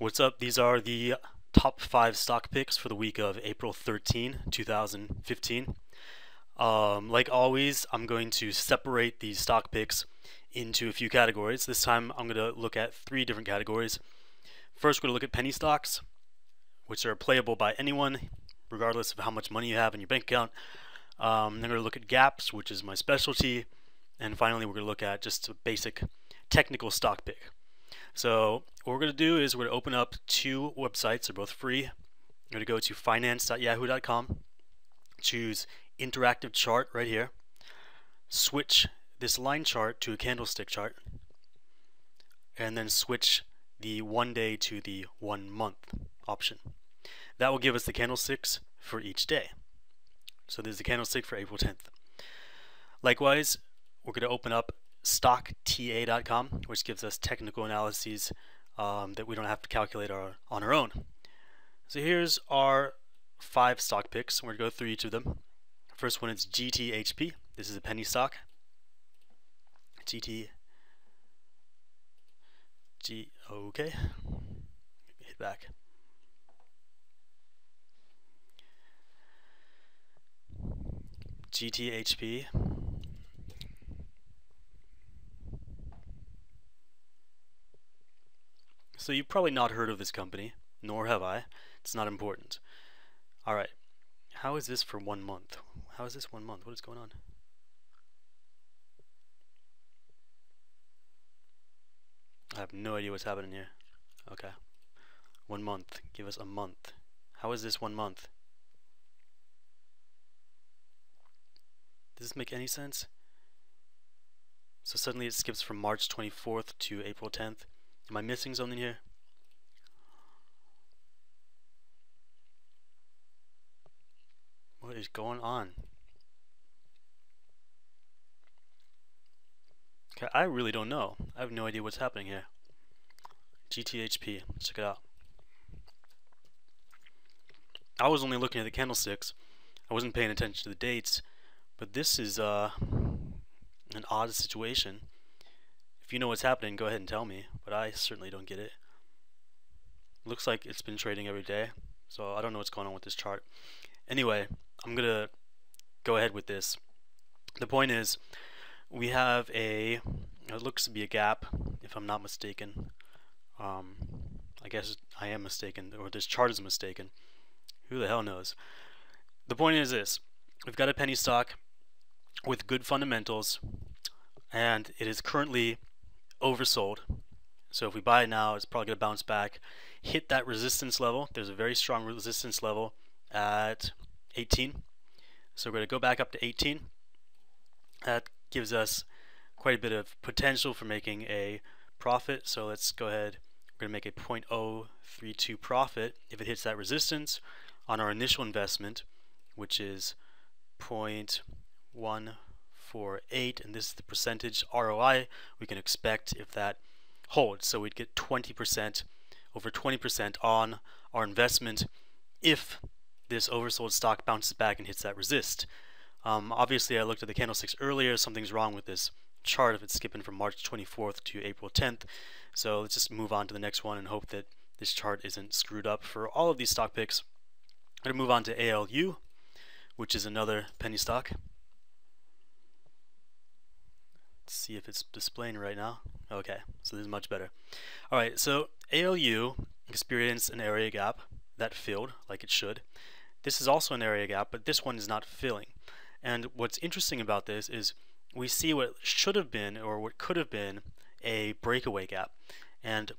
What's up? These are the top 5 stock picks for the week of April 13, 2015. Like always, I'm going to separate these stock picks into a few categories. This time I'm going to look at 3 different categories. First, we're going to look at penny stocks, which are playable by anyone, regardless of how much money you have in your bank account. Then we're going to look at gaps, which is my specialty. And finally, we're going to look at just a basic technical stock pick. So what we're going to do is we're going to open up 2 websites. They're both free. We're going to go to finance.yahoo.com, choose interactive chart right here, switch this line chart to a candlestick chart, and then switch the 1 day to the 1 month option. That will give us the candlesticks for each day. So this is the candlestick for April 10th. Likewise, we're going to open up stockta.com, which gives us technical analyses that we don't have to calculate on our own. So here's our 5 stock picks. We're going to go through each of them. First one is GTHP. This is a penny stock. Okay. Hit back. GTHP. So you've probably not heard of this company, nor have I. It's not important. Alright, how is this for 1 month? How is this 1 month? What is going on? I have no idea what's happening here. Okay. 1 month. Give us a month. How is this 1 month? Does this make any sense? So suddenly it skips from March 24th to April 10th. Am I missing something here? What is going on? Okay, I really don't know. I have no idea what's happening here. GTHP, let's check it out. I was only looking at the candlesticks. I wasn't paying attention to the dates, but this is an odd situation. If you know what's happening, go ahead and tell me, but I certainly don't get it. Looks like it's been trading every day, so I don't know what's going on with this chart. Anyway, I'm gonna go ahead with this. The point is, we have it looks to be a gap, if I'm not mistaken. I guess I am mistaken, or this chart is mistaken. Who the hell knows? The point is this: we've got a penny stock with good fundamentals, and it is currently oversold. So if we buy it now, it's probably going to bounce back, hit that resistance level. There's a very strong resistance level at 18. So we're going to go back up to 18. That gives us quite a bit of potential for making a profit. So let's go ahead. We're going to make a 0.032 profit if it hits that resistance on our initial investment, which is 0.148, and this is the percentage ROI we can expect if that holds. So we'd get 20%, over 20% on our investment if this oversold stock bounces back and hits that resist. Obviously, I looked at the candlesticks earlier. Something's wrong with this chart if it's skipping from March 24th to April 10th. So let's just move on to the next one and hope that this chart isn't screwed up for all of these stock picks. I'm going to move on to ALU, which is another penny stock. Let's see if it's displaying right now. Okay, so this is much better. Alright, so ALU experienced an area gap that filled like it should. This is also an area gap, but this one is not filling. And what's interesting about this is we see what should have been, or what could have been, a breakaway gap. And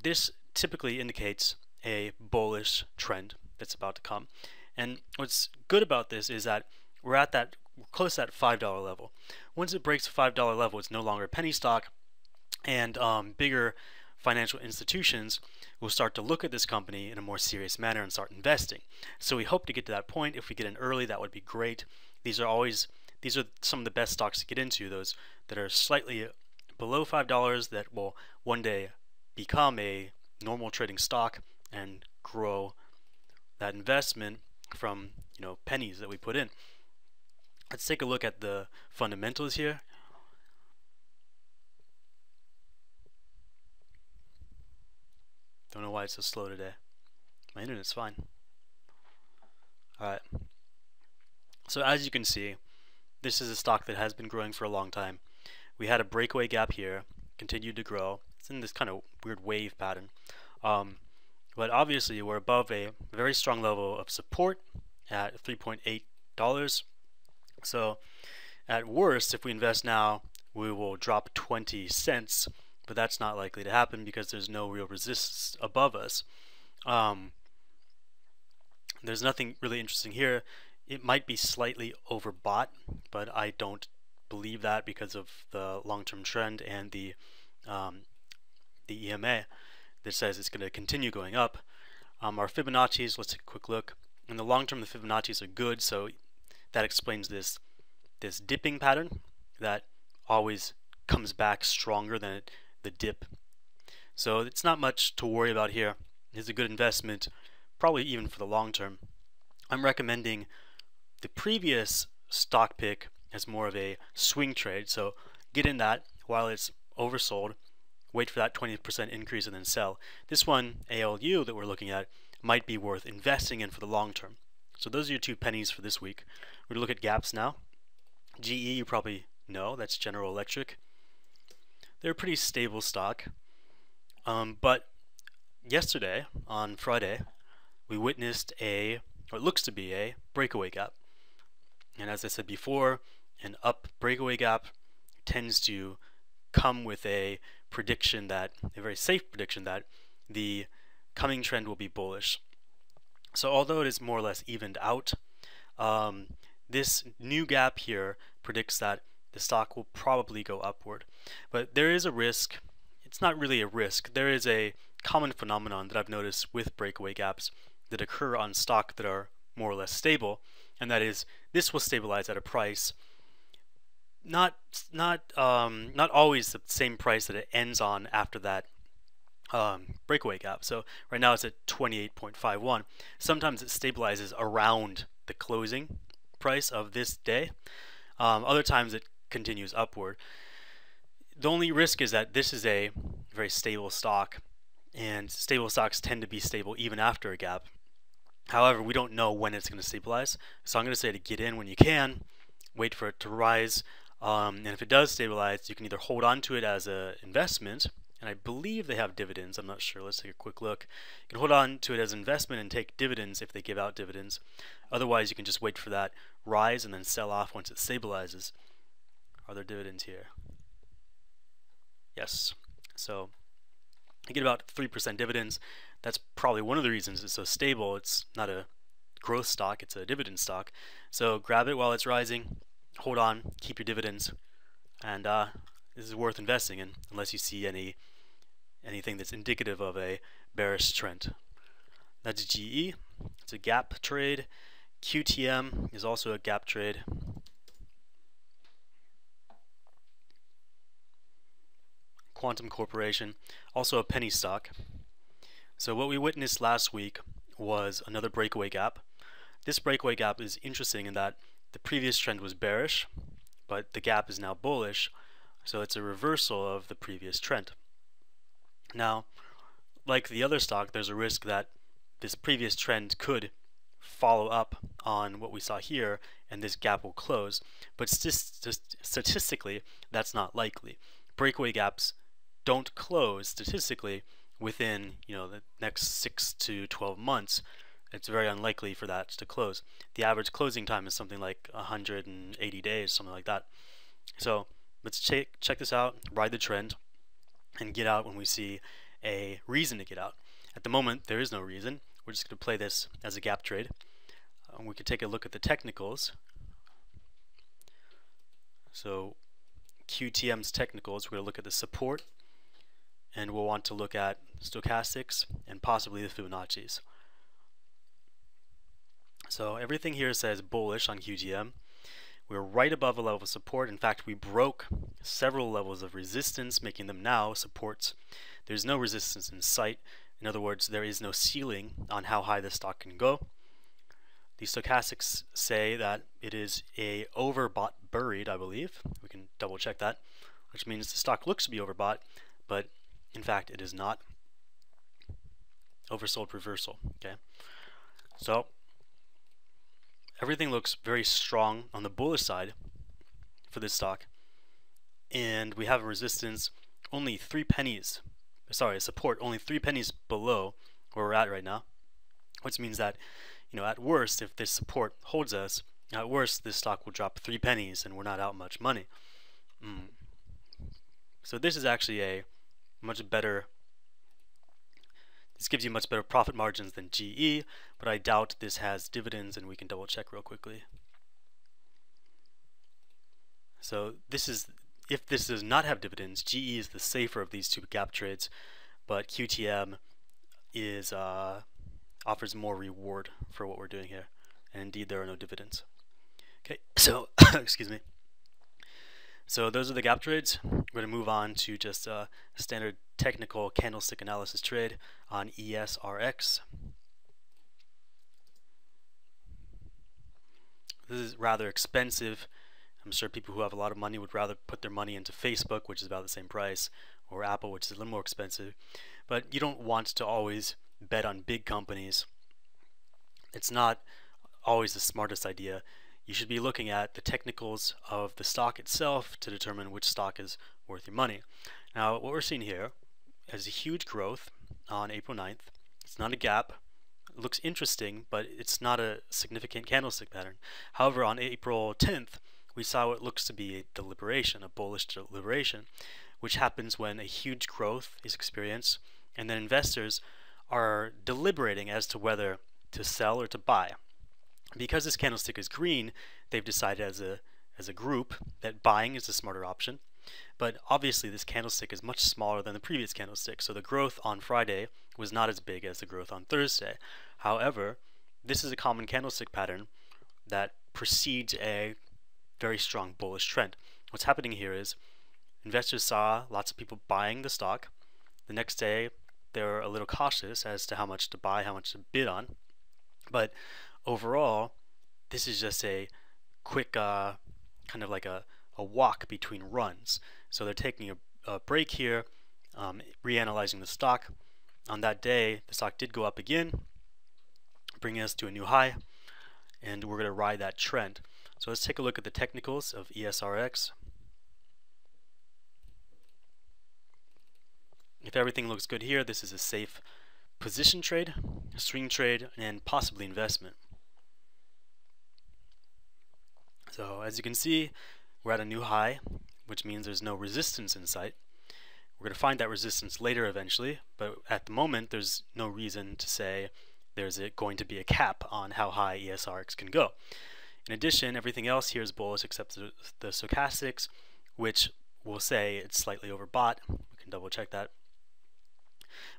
this typically indicates a bullish trend that's about to come. And what's good about this is that we're close to that $5 level. Once it breaks the $5 level, it's no longer a penny stock, and bigger financial institutions will start to look at this company in a more serious manner and start investing. So we hope to get to that point. If we get in early, that would be great. These are some of the best stocks to get into, those that are slightly below $5 that will one day become a normal trading stock and grow that investment from pennies that we put in. Let's take a look at the fundamentals here. Don't why it's so slow today. My internet's fine. Alright. So as you can see, this is a stock that has been growing for a long time. We had a breakaway gap here, continued to grow. It's in this kind of weird wave pattern. But obviously we're above a very strong level of support at $3.8. So at worst, if we invest now, we will drop 20 cents, but that's not likely to happen because there's no real resistance above us. There's nothing really interesting here. It might be slightly overbought, but I don't believe that because of the long-term trend and the EMA that says it's going to continue going up. Our Fibonacci's, let's take a quick look. In the long term, the Fibonacci's are good, so that explains this dipping pattern that always comes back stronger than the dip. So it's not much to worry about here. It's a good investment, probably even for the long term. I'm recommending the previous stock pick as more of a swing trade, so get in that while it's oversold, wait for that 20% increase and then sell. This one, ALU, that we're looking at might be worth investing in for the long term. So those are your 2 pennies for this week. We're going to look at gaps now. GE, you probably know, that's General Electric. They're a pretty stable stock. But yesterday, on Friday, we witnessed what looks to be a breakaway gap. And as I said before, an up breakaway gap tends to come with a prediction a very safe prediction that the coming trend will be bullish. So although it is more or less evened out, this new gap here predicts that the stock will probably go upward. But there is a risk. It's not really a risk. There is a common phenomenon that I've noticed with breakaway gaps that occur on stock that are more or less stable, and that is this will stabilize at a price not always the same price that it ends on after that breakaway gap. So right now it's at 28.51. Sometimes it stabilizes around the closing price of this day. Other times it continues upward. The only risk is that this is a very stable stock, and stable stocks tend to be stable even after a gap. However, we don't know when it's going to stabilize, so I'm going to say to get in when you can, wait for it to rise, and if it does stabilize, you can either hold on to it as an investment, and I believe they have dividends, I'm not sure, let's take a quick look. You can hold on to it as an investment and take dividends if they give out dividends. Otherwise, you can just wait for that rise and then sell off once it stabilizes. Are there dividends here? Yes. So you get about 3% dividends. That's probably one of the reasons it's so stable. It's not a growth stock, it's a dividend stock. So grab it while it's rising, hold on, keep your dividends, and this is worth investing in unless you see anything that's indicative of a bearish trend. That's GE. It's a gap trade. QTM is also a gap trade. Quantum Corporation, also a penny stock. So what we witnessed last week was another breakaway gap. This breakaway gap is interesting in that the previous trend was bearish, but the gap is now bullish, so it's a reversal of the previous trend. Now, like the other stock, there's a risk that this previous trend could follow up on what we saw here and this gap will close, but statistically that's not likely. Breakaway gaps don't close statistically within the next 6 to 12 months. It's very unlikely for that to close. The average closing time is something like 180 days, something like that. So let's check this out, ride the trend, and get out when we see a reason to get out. At the moment, there is no reason. We're just going to play this as a gap trade. We could take a look at the technicals. So QTM's technicals, we're going to look at the support, and we'll want to look at stochastics and possibly the Fibonacci's. So everything here says bullish on QTM. We're right above a level of support. In fact, we broke several levels of resistance, making them now supports. There's no resistance in sight. In other words, there is no ceiling on how high the stock can go. The stochastics say that it is a overbought buried, I believe. We can double check that, which means the stock looks to be overbought, but in fact it is not. oversold reversal. Okay, so everything looks very strong on the bullish side for this stock, and we have a resistance only 3 pennies, sorry, a support only 3 pennies below where we're at right now, which means that, you know, at worst, if this support holds us, at worst this stock will drop 3 pennies and we're not out much money. So this is actually a much better, this gives you much better profit margins than GE, but I doubt this has dividends, and we can double check real quickly. So this is, if this does not have dividends, GE is the safer of these two gap trades, but QTM is offers more reward for what we're doing here, and indeed there are no dividends. Okay, so excuse me. So those are the gap trades. We're going to move on to just a standard technical candlestick analysis trade on ESRX. This is rather expensive. I'm sure people who have a lot of money would rather put their money into Facebook, which is about the same price, or Apple, which is a little more expensive. But you don't want to always bet on big companies. It's not always the smartest idea. You should be looking at the technicals of the stock itself to determine which stock is worth your money. Now, what we're seeing here is a huge growth on April 9th. It's not a gap. It looks interesting, but it's not a significant candlestick pattern. However, on April 10th, we saw what looks to be a deliberation, a bullish deliberation, which happens when a huge growth is experienced, and then investors are deliberating as to whether to sell or to buy. Because this candlestick is green, they've decided as a group that buying is the smarter option. But obviously this candlestick is much smaller than the previous candlestick, so the growth on Friday was not as big as the growth on Thursday. However, this is a common candlestick pattern that precedes a very strong bullish trend. What's happening here is investors saw lots of people buying the stock. The next day they were a little cautious as to how much to buy, how much to bid on. But overall, this is just a quick kind of like a walk between runs. So they're taking a break here, reanalyzing the stock. On that day, the stock did go up again, bringing us to a new high, and we're going to ride that trend. So let's take a look at the technicals of ESRX. If everything looks good here, this is a safe position trade, swing trade, and possibly investment. So as you can see, we're at a new high, which means there's no resistance in sight. We're going to find that resistance later eventually, but at the moment there's no reason to say there's going to be a cap on how high ESRX can go. In addition, everything else here is bullish except the stochastics, which will say it's slightly overbought. We can double check that.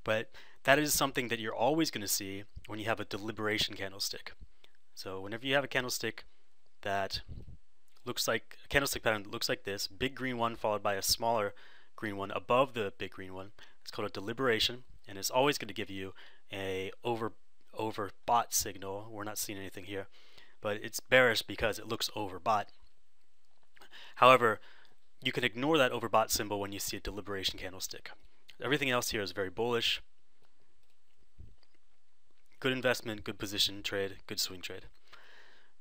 But that is something that you're always going to see when you have a deliberation candlestick. So whenever you have a candlestick that looks like a candlestick pattern that looks like this, big green one followed by a smaller green one above the big green one, it's called a deliberation, and it's always going to give you a overbought signal. We're not seeing anything here, but it's bearish because it looks overbought. However, you can ignore that overbought symbol when you see a deliberation candlestick. Everything else here is very bullish. Good investment, good position trade, good swing trade.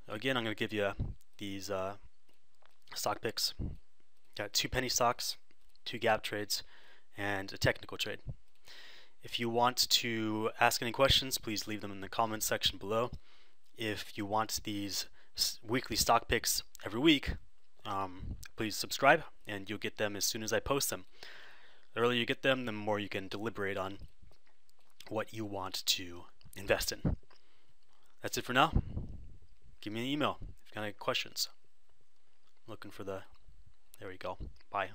Again, I'm going to give you these stock picks. Got 2 penny stocks, 2 gap trades, and a technical trade. If you want to ask any questions, please leave them in the comments section below. If you want these weekly stock picks every week, please subscribe and you'll get them as soon as I post them. The earlier you get them, the more you can deliberate on what you want to invest in. That's it for now. Give me an email if you've got any questions. Looking for the, there we go. Bye.